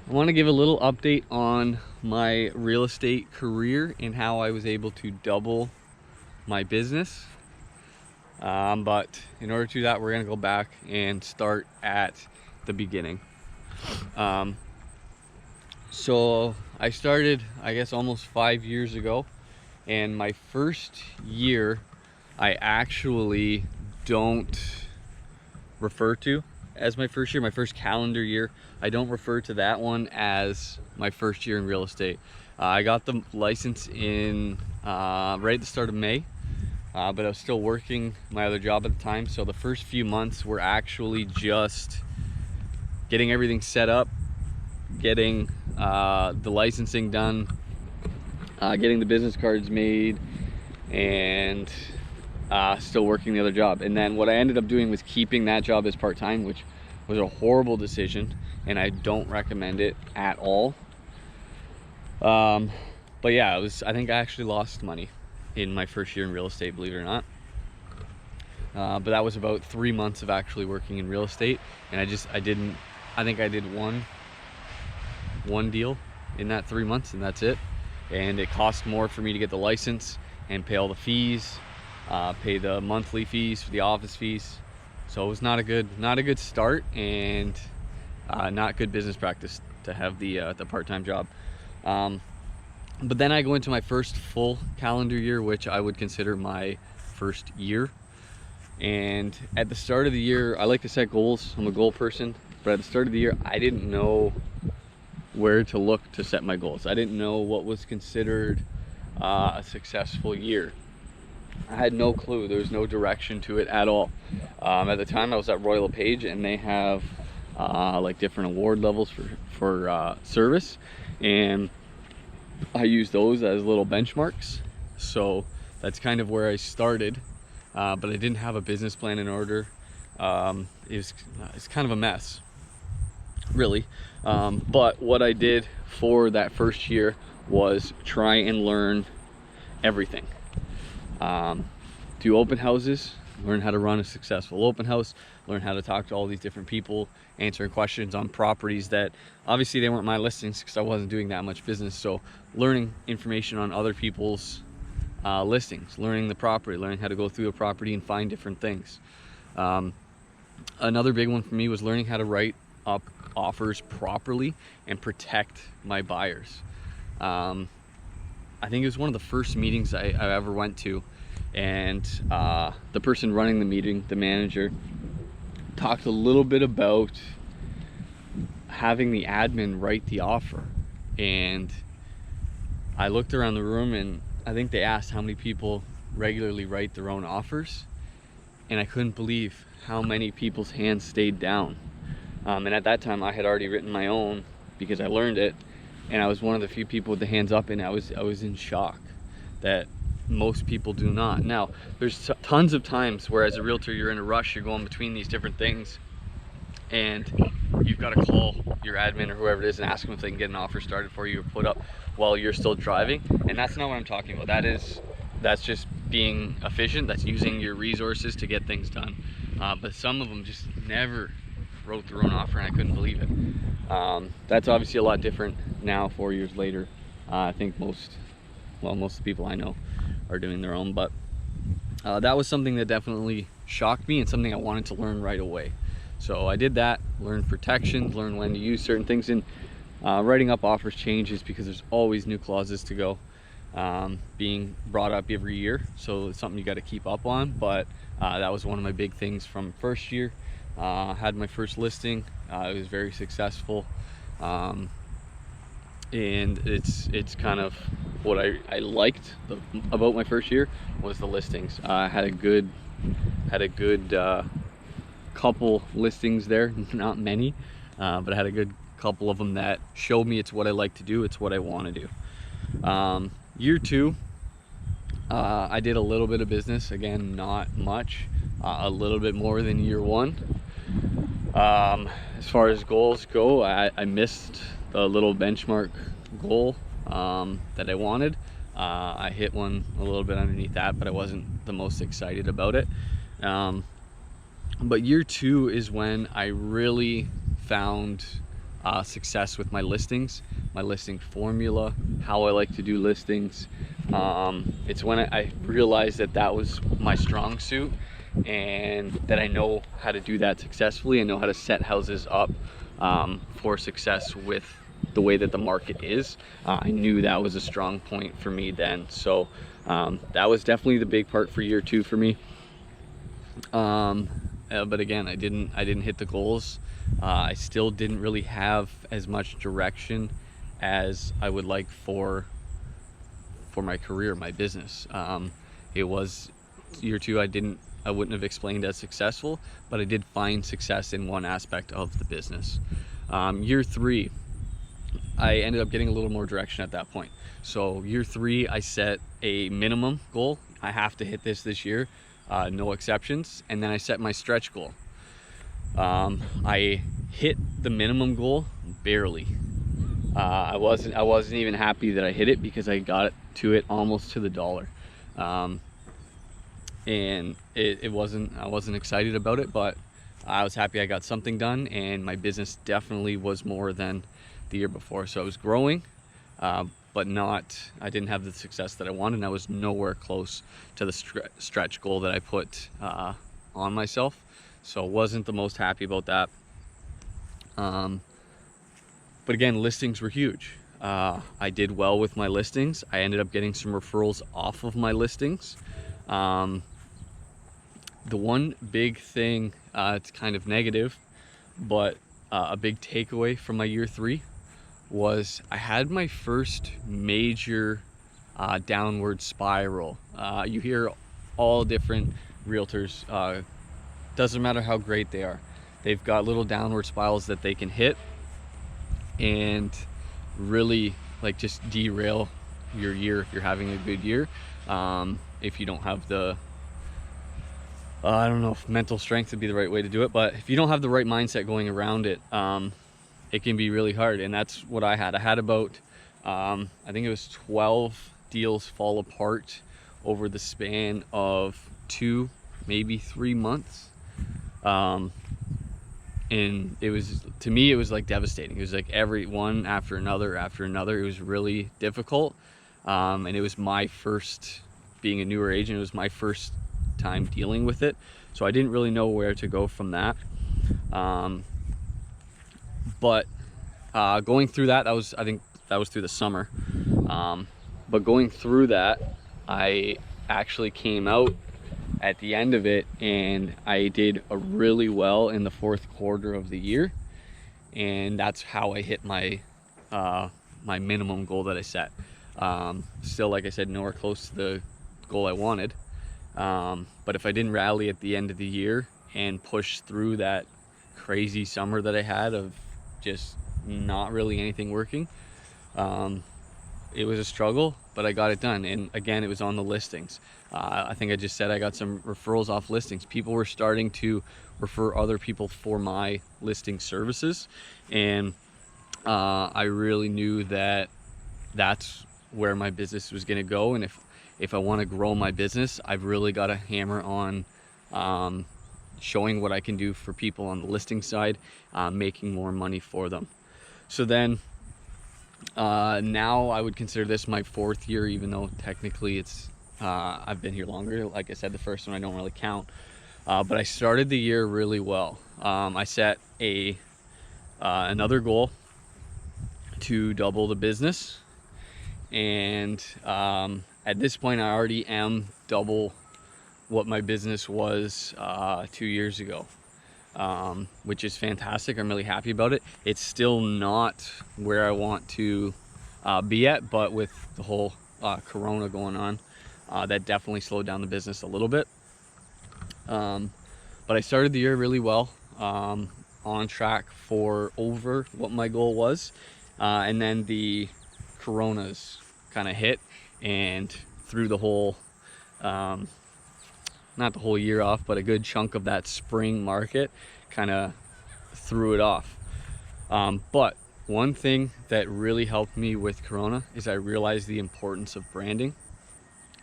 I want to give a little update on my real estate career and how I was able to double my business. But in order to do that, we're going to go back and start at the beginning. So I started, I guess, almost 5 years ago, and my first year I actually don't refer to as my first year. My first calendar year, I don't refer to that one as my first year in real estate. I got the license in right at the start of May, but I was still working my other job at the time, so the first few months were actually just getting everything set up, getting the licensing done, getting the business cards made, and still working the other job. And then what I ended up doing was keeping that job as part-time, which was a horrible decision, and I don't recommend it at all. But yeah, I think I actually lost money in my first year in real estate, believe it or not. But that was about 3 months of actually working in real estate, and I think I did one deal in that 3 months, and that's it. And it cost more for me to get the license and pay all the fees, pay the monthly fees for the office fees. So it was not a good start, and not good business practice to have the part-time job. But then I go into my first full calendar year, which I would consider my first year. And at the start of the year, I like to set goals. I'm a goal person, but at the start of the year, I didn't know where to look to set my goals. I didn't know what was considered a successful year. I had no clue. There was no direction to it at all. At the time, I was at Royal LePage, and they have like different award levels for service, and I use those as little benchmarks. So that's kind of where I started, but I didn't have a business plan in order. It's kind of a mess, really. But what I did for that first year was try and learn everything. Do open houses, learn how to run a successful open house, learn how to talk to all these different people, answering questions on properties that obviously they weren't my listings because I wasn't doing that much business. So learning information on other people's listings, learning the property, learning how to go through a property and find different things. Another big one for me was learning how to write up offers properly and protect my buyers. I think it was one of the first meetings I ever went to, and the person running the meeting, the manager, talked a little bit about having the admin write the offer. And I looked around the room, and I think they asked how many people regularly write their own offers, and I couldn't believe how many people's hands stayed down. And at that time, I had already written my own because I learned it, and I was one of the few people with the hands up, and I was in shock that most people do not. Now, there's tons of times where as a realtor, you're in a rush, you're going between these different things, and you've got to call your admin or whoever it is and ask them if they can get an offer started for you or put up while you're still driving. And that's not what I'm talking about. That's just being efficient. That's using your resources to get things done. But some of them just never wrote their own offer, and I couldn't believe it. That's obviously a lot different now, 4 years later. I think most of the people I know are doing their own, but that was something that definitely shocked me and something I wanted to learn right away. So I did that, learned protections, learned when to use certain things, and writing up offers changes because there's always new clauses to go being brought up every year, so it's something you got to keep up on. But that was one of my big things from first year. Had my first listing. It was very successful, and it's kind of what I liked about my first year was the listings. I had a good couple listings there, not many, but I had a good couple of them that showed me it's what I like to do, it's what I want to do. Year two, I did a little bit of business, again, not much, a little bit more than year one. As far as goals go, I missed the little benchmark goal that I wanted. I hit one a little bit underneath that, but I wasn't the most excited about it. But year two is when I really found success with my listings, my listing formula, how I like to do listings. It's when I realized that that was my strong suit, and that I know how to do that successfully. I know how to set houses up for success with the way that the market is. I knew that was a strong point for me then. So that was definitely the big part for year 2 for me. But again, I didn't hit the goals. I still didn't really have as much direction as I would like for my career, my business. It was year 2, I wouldn't have explained as successful, but I did find success in one aspect of the business. Year 3, I ended up getting a little more direction at that point. So year 3, I set a minimum goal. I have to hit this year, no exceptions. And then I set my stretch goal. I hit the minimum goal barely. I wasn't even happy that I hit it, because I got to it almost to the dollar. And I wasn't excited about it, but I was happy I got something done, and my business definitely was more than the year before. So I was growing, but I didn't have the success that I wanted, and I was nowhere close to the stretch goal that I put on myself. So wasn't the most happy about that. But again, listings were huge. I did well with my listings. I ended up getting some referrals off of my listings. The one big thing, it's kind of negative, but a big takeaway from my year 3 was I had my first major downward spiral. You hear all different realtors, doesn't matter how great they are, they've got little downward spirals that they can hit and really like just derail your year if you're having a good year. If you don't have the I don't know if mental strength would be the right way to do it, but if you don't have the right mindset going around it, it can be really hard. And that's what I had. I had about, I think it was 12 deals fall apart over the span of 2, maybe 3 months. And it was, to me, it was like devastating. It was like every one after another. It was really difficult. And it was my first, being a newer agent, it was my first time dealing with it, so I didn't really know where to go from that. But going through that, I think that was through the summer. But going through that, I actually came out at the end of it, and I did really well in the 4th quarter of the year, and that's how I hit my my minimum goal that I set. Still, like I said, nowhere close to the goal I wanted. But if I didn't rally at the end of the year and push through that crazy summer that I had of just not really anything working, it was a struggle, but I got it done. And again, it was on the listings. I think I just said I got some referrals off listings. People were starting to refer other people for my listing services, and I really knew that that's where my business was going to go. And if I want to grow my business, I've really got to hammer on showing what I can do for people on the listing side, making more money for them. So then now I would consider this my 4th year, even though technically it's I've been here longer. Like I said, the first one I don't really count, but I started the year really well. I set another goal to double the business, and at this point I already am double what my business was 2 years ago, which is fantastic. I'm really happy about it. It's still not where I want to be at, but with the whole Corona going on, that definitely slowed down the business a little bit. But I started the year really well, on track for over what my goal was, and then the Coronas kind of hit and threw the whole not the whole year off, but a good chunk of that spring market kind of threw it off. But one thing that really helped me with Corona is I realized the importance of branding,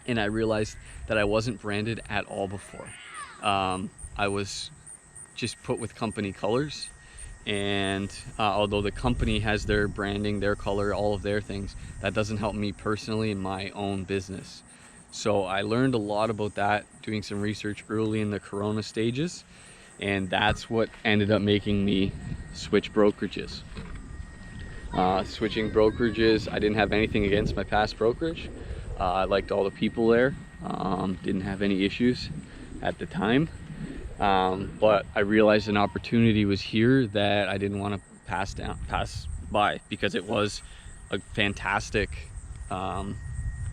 and I realized that I wasn't branded at all before. I was just put with company colors, And although the company has their branding, their color, all of their things, that doesn't help me personally in my own business. So I learned a lot about that doing some research early in the Corona stages, and that's what ended up making me switch brokerages. Switching brokerages, I didn't have anything against my past brokerage. I liked all the people there, didn't have any issues at the time. But I realized an opportunity was here that I didn't want to pass by, because it was a fantastic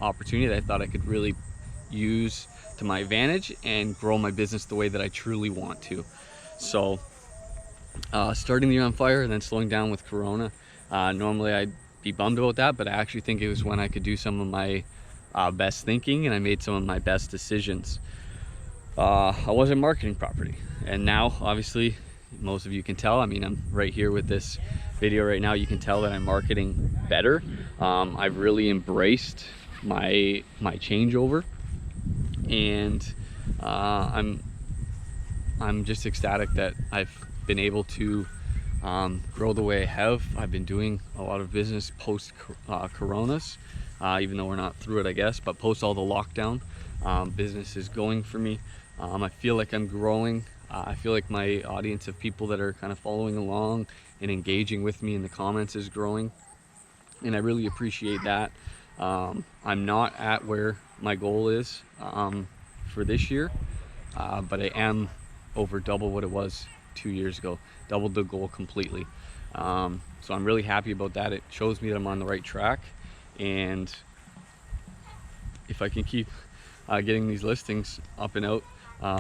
opportunity that I thought I could really use to my advantage and grow my business the way that I truly want to. So starting the year on fire and then slowing down with Corona, normally I'd be bummed about that, but I actually think it was when I could do some of my best thinking, and I made some of my best decisions. I wasn't marketing property, and now obviously most of you can tell. I mean, I'm right here with this video right now. You can tell that I'm marketing better. I've really embraced my changeover, and I'm just ecstatic that I've been able to grow the way I have. I've been doing a lot of business post Coronas, even though we're not through it, I guess, but post all the lockdown, business is going for me. I feel like I'm growing. I feel like my audience of people that are kind of following along and engaging with me in the comments is growing, and I really appreciate that. I'm not at where my goal is for this year, but I am over double what it was 2 years ago, doubled the goal completely. So I'm really happy about that. It shows me that I'm on the right track, and if I can keep getting these listings up and out,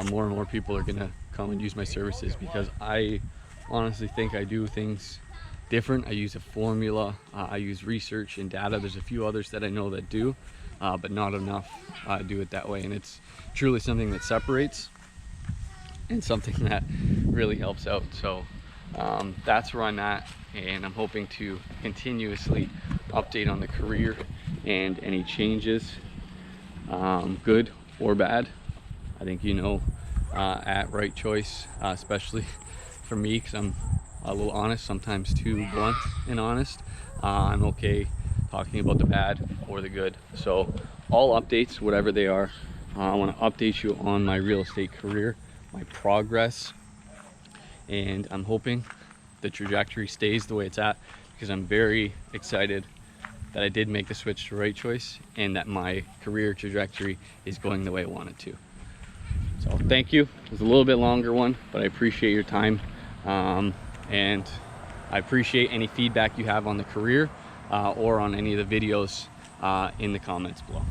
more and more people are gonna come and use my services, because I honestly think I do things different. I use a formula, I use research and data. There's a few others that I know that do, but not enough do it that way, and it's truly something that separates and something that really helps out. So that's where I'm at, and I'm hoping to continuously update on the career and any changes, good or bad. I think at Right Choice, especially for me, because I'm a little honest, sometimes too blunt and honest, I'm okay talking about the bad or the good. So all updates, whatever they are, I want to update you on my real estate career, my progress, and I'm hoping the trajectory stays the way it's at, because I'm very excited that I did make the switch to Right Choice, and that my career trajectory is going the way I want it to. So thank you. It was a little bit longer one, but I appreciate your time, and I appreciate any feedback you have on the career or on any of the videos in the comments below.